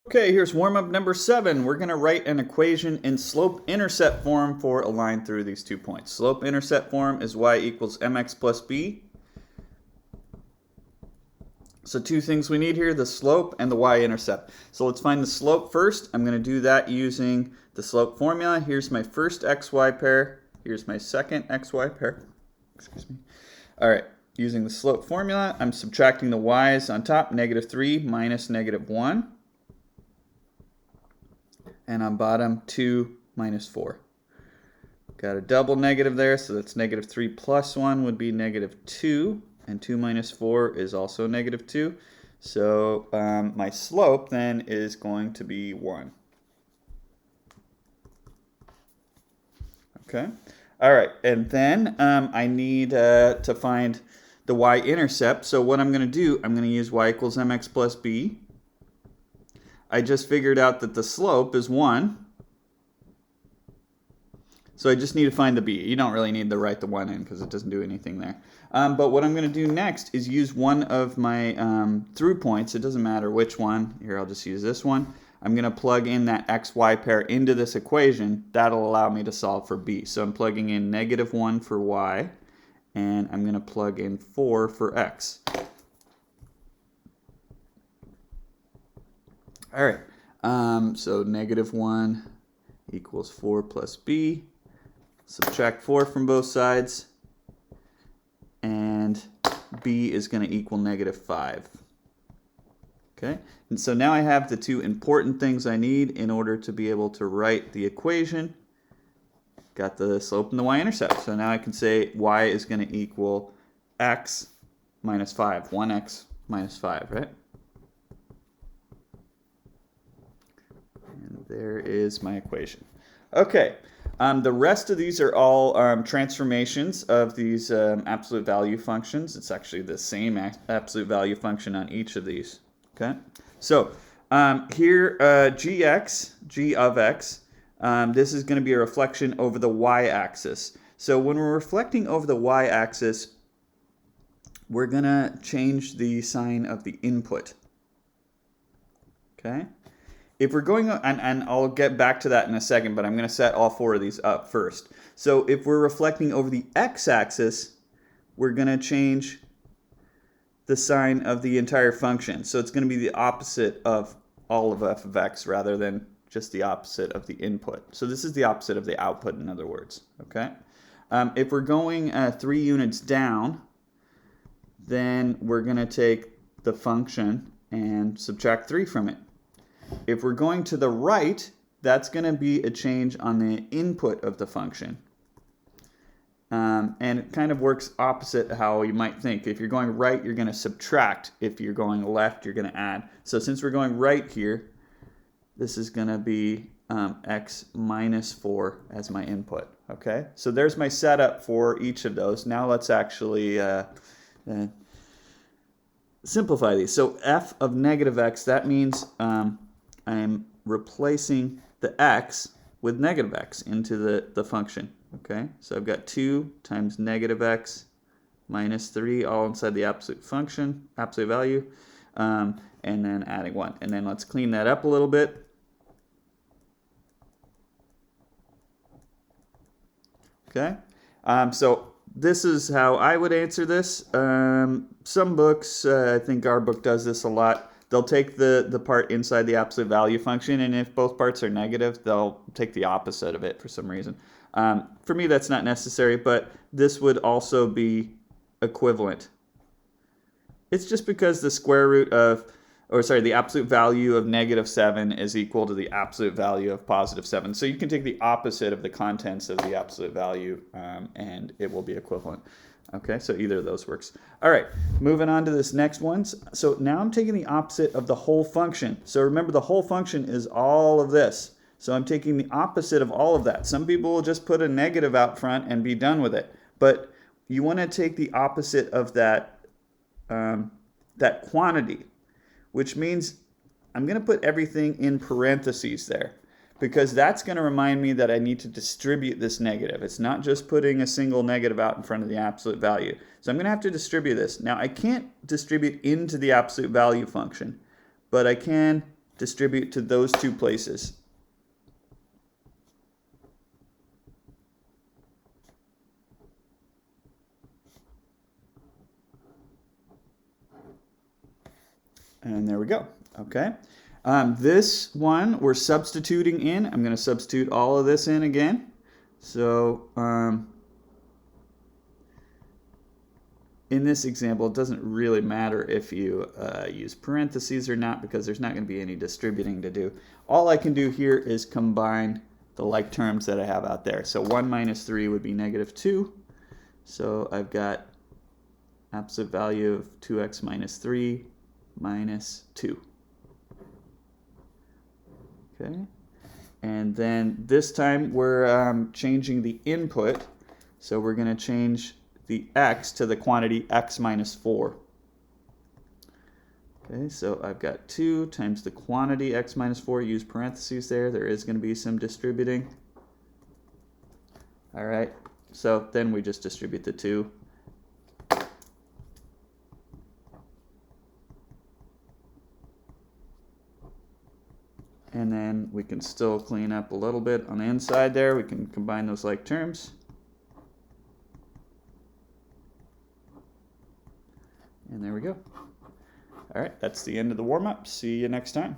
Okay, here's warm-up number 7. We're going to write an equation in slope-intercept form for a line through these 2 points. Slope-intercept form is y equals mx plus b. So two things we need here, the slope and the y-intercept. So let's find the slope first. I'm going to do that using the slope formula. Here's my first xy pair. Here's my second xy pair. Excuse me. All right, using the slope formula, I'm subtracting the y's on top, -3 minus -1. And on bottom, 2 minus 4. Got a double negative there, so that's -3 plus 1 would be -2. And 2 minus 4 is also -2. So my slope then is going to be 1. Okay. All right, and then I need to find the y-intercept. So what I'm going to do, I'm going to use y equals mx plus b. I just figured out that the slope is 1. So I just need to find the b. You don't really need to write the 1 in because it doesn't do anything there. But what I'm going to do next is use one of my through points. It doesn't matter which one. Here, I'll just use this one. I'm going to plug in that xy pair into this equation. That'll allow me to solve for b. So I'm plugging in -1 for y, and I'm going to plug in 4 for x. All right, so -1 equals 4 plus b. Subtract 4 from both sides, and b is going to equal -5. Okay, and so now I have the two important things I need in order to be able to write the equation. Got the slope and the y-intercept. So now I can say y is going to equal x minus 5, 1x minus 5, right? And there is my equation. Okay, the rest of these are all transformations of these absolute value functions. It's actually the same absolute value function on each of these. Okay, so here g of x, this is going to be a reflection over the y-axis. So when we're reflecting over the y-axis, we're going to change the sign of the input. Okay. If we're going, and I'll get back to that in a second, but I'm going to set all 4 of these up first. So if we're reflecting over the x-axis, we're going to change the sign of the entire function. So it's going to be the opposite of all of f of x rather than just the opposite of the input. So this is the opposite of the output, in other words. Okay. If we're going 3 units down, then we're going to take the function and subtract 3 from it. If we're going to the right, that's going to be a change on the input of the function. And it kind of works opposite how you might think. If you're going right, you're going to subtract. If you're going left, you're going to add. So since we're going right here, this is going to be x minus 4 as my input. Okay, so there's my setup for each of those. Now let's actually simplify these. So f of -x, that means I'm replacing the x with -x into the function. Okay, so I've got 2 times -x minus 3 all inside the absolute function, absolute value, and then adding 1. And then let's clean that up a little bit. Okay, so this is how I would answer this. Some books, I think our book does this a lot. They'll take the part inside the absolute value function, and if both parts are negative, they'll take the opposite of it for some reason. For me, that's not necessary, but this would also be equivalent. It's just because the square root of, the absolute value of -7 is equal to the absolute value of +7. So you can take the opposite of the contents of the absolute value, and it will be equivalent. Okay, so either of those works. All right, moving on to this next one. So now I'm taking the opposite of the whole function. So remember, the whole function is all of this. So I'm taking the opposite of all of that. Some people will just put a negative out front and be done with it. But you want to take the opposite of that, that quantity, which means I'm going to put everything in parentheses there, because that's going to remind me that I need to distribute this negative. It's not just putting a single negative out in front of the absolute value. So I'm going to have to distribute this. Now, I can't distribute into the absolute value function, but I can distribute to those two places. And there we go. Okay. This one we're substituting in. I'm going to substitute all of this in again. So in this example, it doesn't really matter if you use parentheses or not, because there's not going to be any distributing to do. All I can do here is combine the like terms that I have out there. So 1 minus 3 would be negative 2. So I've got absolute value of 2x minus 3 minus 2. Okay. And then this time we're changing the input. So we're going to change the x to the quantity x minus 4. Okay, so I've got 2 times the quantity x minus 4. Use parentheses there. There is going to be some distributing. All right, so then we just distribute the 2. And then we can still clean up a little bit on the inside there. We can combine those like terms. And there we go. All right, that's the end of the warm-up. See you next time.